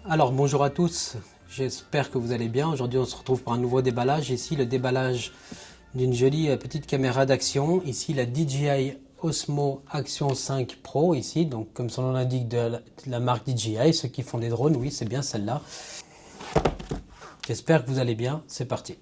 Alors bonjour à tous, j'espère que vous allez bien. Aujourd'hui on se retrouve pour un nouveau déballage. Ici le déballage d'une jolie petite caméra d'action. Ici la DJI Osmo Action 5 Pro ici, donc comme son nom l'indique de la marque DJI, ceux qui font des drones, oui c'est bien celle-là. J'espère que vous allez bien, c'est parti.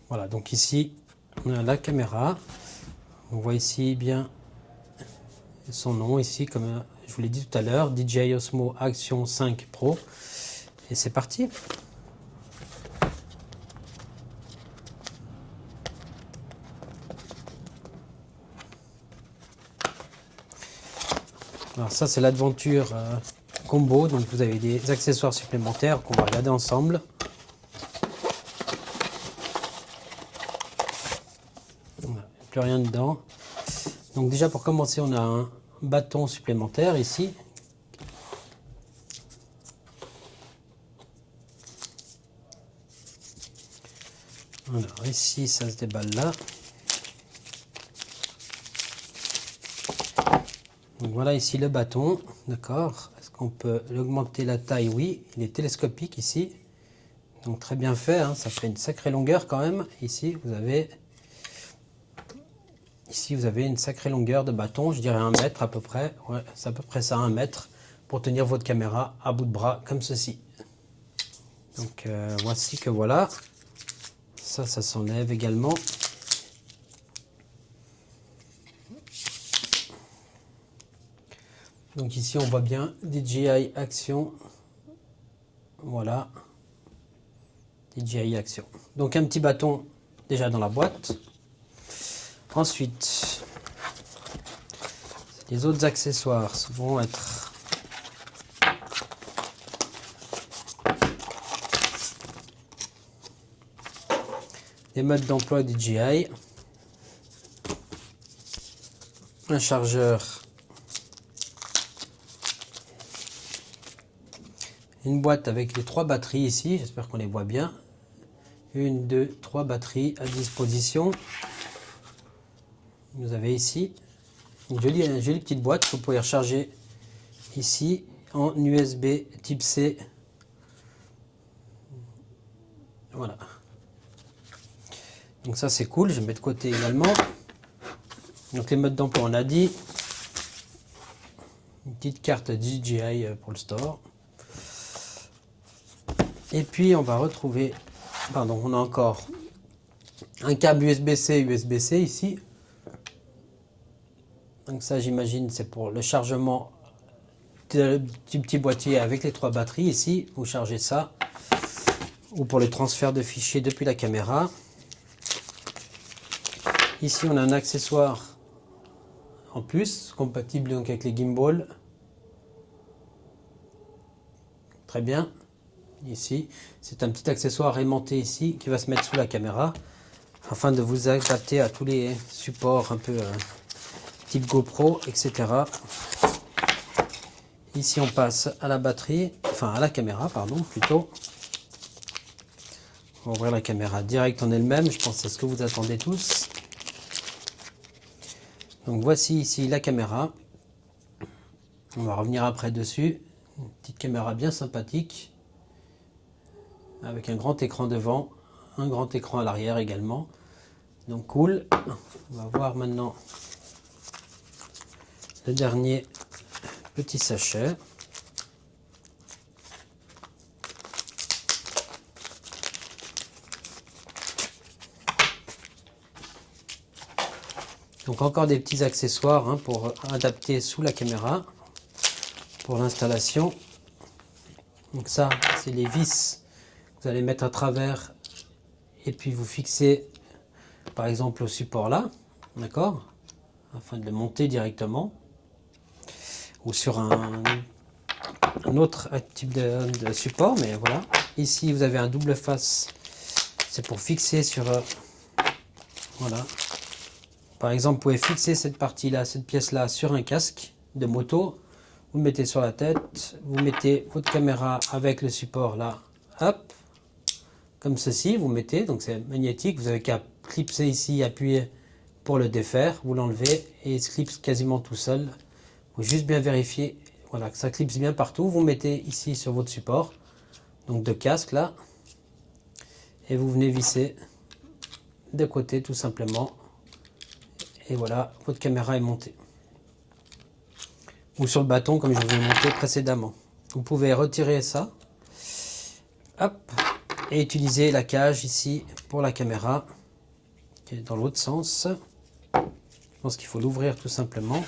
Voilà, donc ici on a la caméra, on voit ici bien son nom ici, comme je vous l'ai dit tout à l'heure, DJI Osmo Action 5 Pro, et c'est parti. Alors ça c'est l'aventure combo, donc vous avez des accessoires supplémentaires qu'on va regarder ensemble. Voilà, plus rien dedans. Donc déjà pour commencer on a un bâton supplémentaire ici. Alors ici ça se déballe là. Donc voilà ici le bâton, d'accord. Est-ce qu'on peut l'augmenter la taille? Oui, il est télescopique ici. Donc très bien fait, hein. Ça fait une sacrée longueur quand même. Ici vous avez une sacrée longueur de bâton, je dirais 1 mètre à peu près. Ouais, c'est à peu près ça, 1 mètre, pour tenir votre caméra à bout de bras comme ceci. Donc voici que voilà. Ça s'enlève également. Donc ici on voit bien DJI Action. Voilà. DJI Action. Donc un petit bâton déjà dans la boîte. Ensuite, les autres accessoires vont être les modes d'emploi DJI, un chargeur, une boîte avec les 3 batteries ici, j'espère qu'on les voit bien. 1, 2, 3 batteries à disposition. Vous avez ici une jolie petite boîte que vous pouvez recharger ici en USB type C. Voilà. Donc ça c'est cool, je mets de côté également. Donc les modes d'emploi on a dit. Une petite carte DJI pour le store. Et puis on va retrouver, pardon, on a encore un câble USB-C, USB-C ici. Donc ça j'imagine c'est pour le chargement du petit boîtier avec les 3 batteries ici. Vous chargez ça. Ou pour le transfert de fichiers depuis la caméra. Ici on a un accessoire en plus, compatible donc avec les gimbals. Très bien. Ici, c'est un petit accessoire aimanté ici qui va se mettre sous la caméra afin de vous adapter à tous les supports un peu type GoPro, etc. Ici on passe à la batterie, enfin à la caméra pardon plutôt. On va ouvrir la caméra direct en elle-même, je pense que c'est ce que vous attendez tous. Donc voici ici la caméra. On va revenir après dessus. Une petite caméra bien sympathique. Avec un grand écran devant, un grand écran à l'arrière également. Donc cool. On va voir maintenant le dernier petit sachet. Donc encore des petits accessoires hein, pour adapter sous la caméra pour l'installation. Donc ça c'est les vis que vous allez mettre à travers et puis vous fixez par exemple au support là, d'accord, afin de le monter directement, ou sur un autre type de support, mais voilà. Ici vous avez un double face, c'est pour fixer sur voilà, Par exemple, vous pouvez fixer cette partie-là, cette pièce-là sur un casque de moto. Vous le mettez sur la tête, vous mettez votre caméra avec le support là, hop, comme ceci, vous mettez, donc c'est magnétique, vous avez qu'à clipser ici, appuyer pour le défaire, vous l'enlevez et il se clipse quasiment tout seul. Il faut juste bien vérifier, voilà, que ça clipse bien partout. Vous mettez ici sur votre support, donc de casque là, et vous venez visser de côté tout simplement. Et voilà, votre caméra est montée. Ou sur le bâton comme je vous ai montré précédemment. Vous pouvez retirer ça. Hop. Et utiliser la cage ici pour la caméra. Qui est dans l'autre sens. Je pense qu'il faut l'ouvrir tout simplement.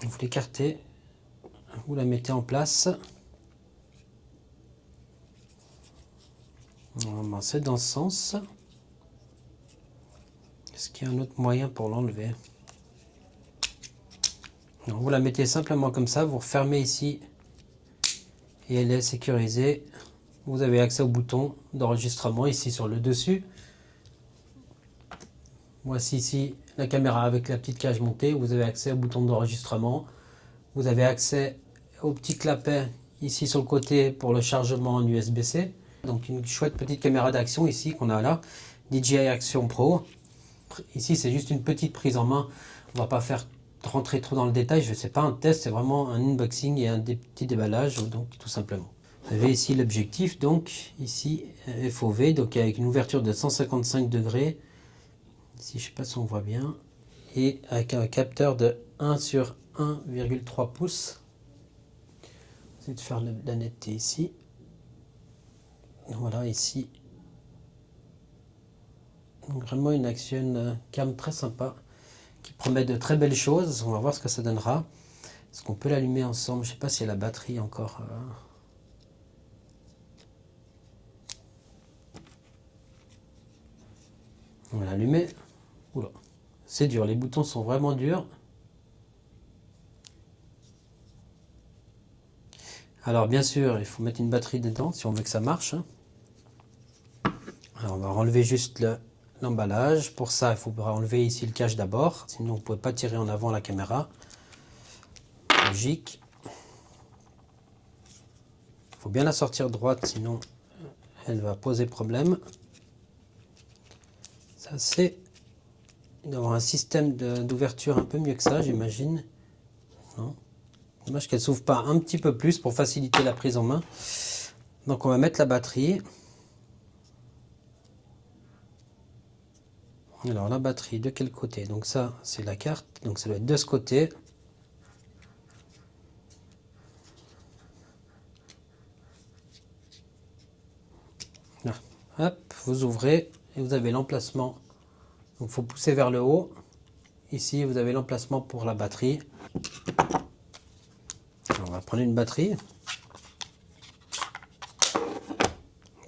Vous l'écartez. Vous la mettez en place. C'est dans ce sens. Est-ce qu'il y a un autre moyen pour l'enlever? Vous la mettez simplement comme ça, vous refermez ici et elle est sécurisée. Vous avez accès au bouton d'enregistrement ici sur le dessus. Voici ici la caméra avec la petite cage montée. Vous avez accès au bouton d'enregistrement. Vous avez accès au petit clapet ici sur le côté pour le chargement en USB-C. Donc une chouette petite caméra d'action ici qu'on a là, DJI Action Pro. Ici c'est juste une petite prise en main, on va pas faire rentrer trop dans le détail, je sais pas un test, c'est vraiment un unboxing et un petit déballage, donc tout simplement. Vous avez ici l'objectif, donc ici FOV, donc avec une ouverture de 155 degrés, ici je sais pas si on voit bien, et avec un capteur de 1 sur 1,3 pouces. J'essaie de faire la netteté ici. Voilà ici. Donc vraiment une action cam très sympa qui promet de très belles choses. On va voir ce que ça donnera. Est-ce qu'on peut l'allumer ensemble? Je ne sais pas s'il y a la batterie encore. On va l'allumer. Oula, c'est dur, les boutons sont vraiment durs. Alors bien sûr, il faut mettre une batterie dedans si on veut que ça marche. Alors on va enlever juste l'emballage. Pour ça, il faudra enlever ici le cache d'abord. Sinon, vous ne pouvez pas tirer en avant la caméra. Logique. Il faut bien la sortir droite, sinon elle va poser problème. Ça, c'est d'avoir un système d'ouverture un peu mieux que ça, j'imagine. Non. Dommage qu'elle ne s'ouvre pas un petit peu plus pour faciliter la prise en main. Donc on va mettre la batterie. Alors la batterie de quel côté? Donc ça c'est la carte, donc ça doit être de ce côté. Là. Hop, vous ouvrez et vous avez l'emplacement. Donc il faut pousser vers le haut. Ici vous avez l'emplacement pour la batterie. Alors, on va prendre une batterie.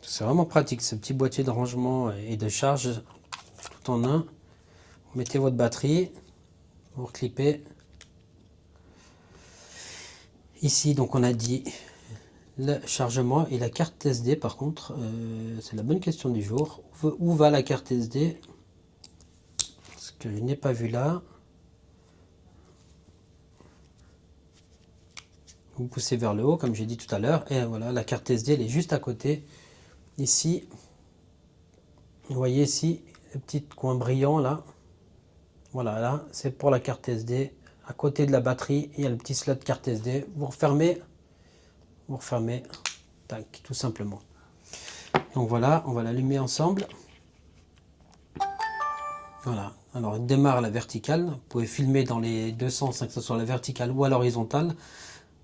C'est vraiment pratique ce petit boîtier de rangement et de charge tout en un. Vous mettez votre batterie, vous reclippez. Ici donc on a dit le chargement et la carte SD. Par contre c'est la bonne question du jour. Où va la carte SD? Parce que je n'ai pas vu là. Vous poussez vers le haut comme j'ai dit tout à l'heure et voilà, la carte SD elle est juste à côté ici. Vous voyez ici le petit coin brillant là, voilà, là c'est pour la carte SD. À côté de la batterie il y a le petit slot carte SD. Vous refermez, tac, tout simplement. Donc voilà, on va l'allumer ensemble. Voilà, alors il démarre à la verticale. Vous pouvez filmer dans les deux sens, que ce soit à la verticale ou à l'horizontale.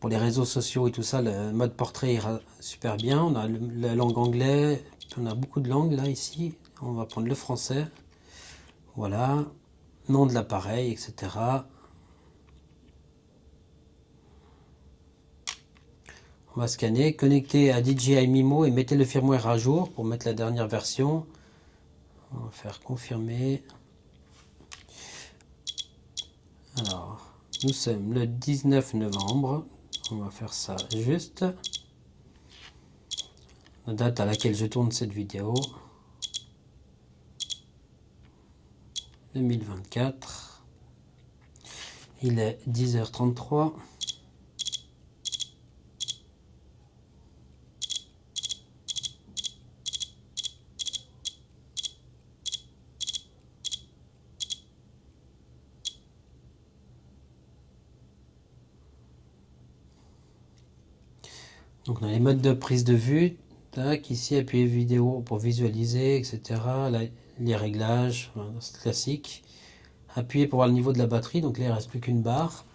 Pour les réseaux sociaux et tout ça, le mode portrait ira super bien. On a la langue anglais, on a beaucoup de langues là ici. On va prendre le français. Voilà, nom de l'appareil, etc. On va scanner, connecter à DJI Mimo et mettez le firmware à jour pour mettre la dernière version. On va faire confirmer. Alors, nous sommes le 19 novembre. On va faire ça juste. La date à laquelle je tourne cette vidéo. 2024. Il est 10h33. Donc on a les modes de prise de vue, tac, ici appuyer vidéo pour visualiser, etc. Là, les réglages, voilà, c'est classique. Appuyer pour voir le niveau de la batterie, donc là il ne reste plus qu'une barre.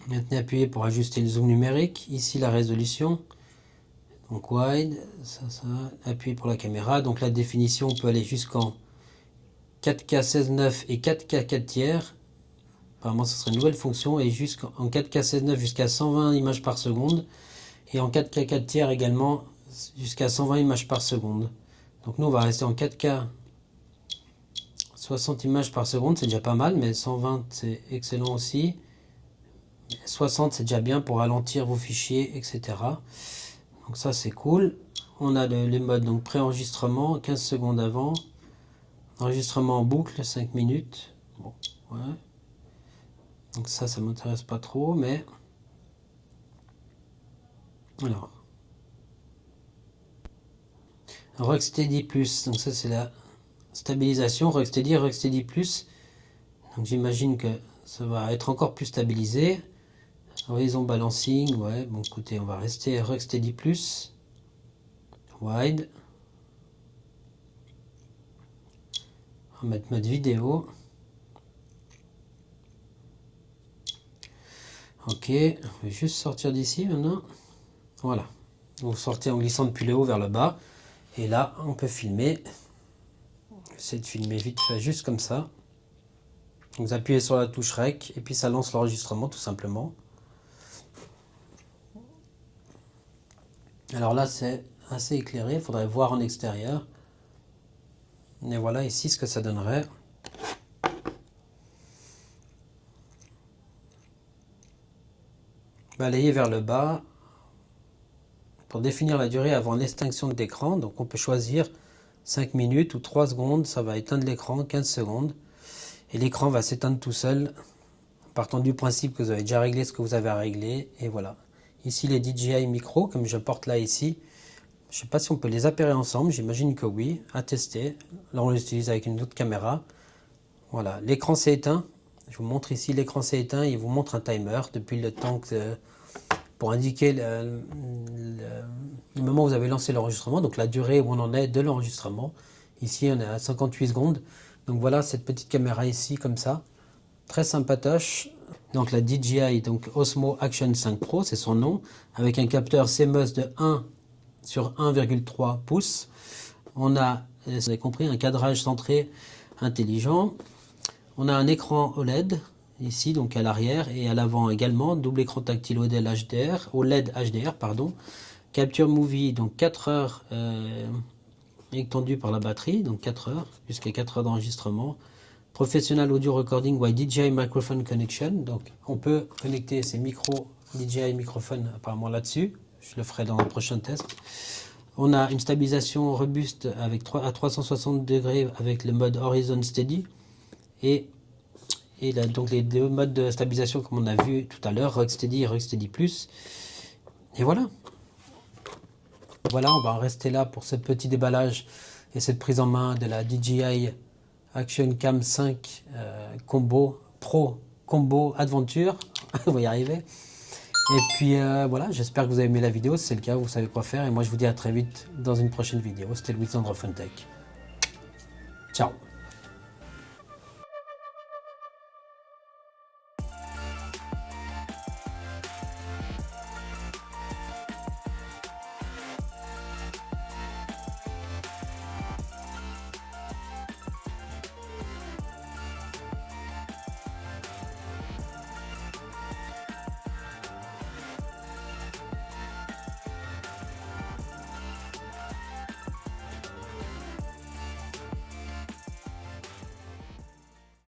Maintenant appuyer pour ajuster le zoom numérique, ici la résolution, donc wide, ça, appuyer pour la caméra, donc la définition on peut aller jusqu'en 4K 16:9 et 4K 4 tiers. Apparemment, ce serait une nouvelle fonction et jusqu'en 4K 16:9 jusqu'à 120 images par seconde et en 4K 4 tiers également jusqu'à 120 images par seconde. Donc nous, on va rester en 4K 60 images par seconde, c'est déjà pas mal, mais 120 c'est excellent aussi. 60 c'est déjà bien pour ralentir vos fichiers, etc. Donc ça c'est cool. On a les modes donc pré-enregistrement, 15 secondes avant. Enregistrement en boucle, 5 minutes. Bon, ouais. Donc ça m'intéresse pas trop, mais... Alors. Rocksteady Plus, donc ça c'est la stabilisation. Rocksteady Plus. Donc j'imagine que ça va être encore plus stabilisé. Horizon Balancing, ouais, bon écoutez, on va rester Rocksteady Plus. Wide. On va mettre mode vidéo. Ok, je vais juste sortir d'ici maintenant. Voilà. Vous sortez en glissant depuis le haut vers le bas. Et là, on peut filmer. J'essaie de filmer vite fait, juste comme ça. Vous appuyez sur la touche REC et puis ça lance l'enregistrement tout simplement. Alors là, c'est assez éclairé. Il faudrait voir en extérieur. Et voilà ici ce que ça donnerait. Balayer vers le bas pour définir la durée avant l'extinction de l'écran. Donc on peut choisir 5 minutes ou 3 secondes. Ça va éteindre l'écran, 15 secondes. Et l'écran va s'éteindre tout seul. Partant du principe que vous avez déjà réglé ce que vous avez à régler. Et voilà. Ici les DJI Micro, comme je porte là ici. Je ne sais pas si on peut les appairer ensemble. J'imagine que oui. À tester. Là on les utilise avec une autre caméra. Voilà. L'écran s'est éteint. Je vous montre ici, l'écran s'est éteint, il vous montre un timer depuis le temps que, pour indiquer le moment où vous avez lancé l'enregistrement, donc la durée où on en est de l'enregistrement. Ici, on est à 58 secondes. Donc voilà cette petite caméra ici, comme ça. Très sympatoche. Donc la DJI, donc Osmo Action 5 Pro, c'est son nom, avec un capteur CMOS de 1 sur 1,3 pouces. On a, vous avez compris, un cadrage centré intelligent. On a un écran OLED ici, donc à l'arrière et à l'avant également, double écran tactile OLED HDR, pardon. Capture Movie, donc 4 heures étendues par la batterie, donc 4 heures, jusqu'à 4 heures d'enregistrement. Professional Audio Recording by DJI Microphone Connection, donc on peut connecter ces micros DJI microphone apparemment là-dessus, je le ferai dans un prochain test. On a une stabilisation robuste avec à 360 degrés avec le mode Horizon Steady. Et là, donc les deux modes de stabilisation comme on a vu tout à l'heure, Rocksteady et Rocksteady Plus. Et voilà. Voilà, on va en rester là pour ce petit déballage et cette prise en main de la DJI Action Cam 5 Combo Pro Combo Adventure. On va y arriver. Et puis voilà, j'espère que vous avez aimé la vidéo. Si c'est le cas, vous savez quoi faire. Et moi, je vous dis à très vite dans une prochaine vidéo. C'était Louis-André Funtech. Ciao.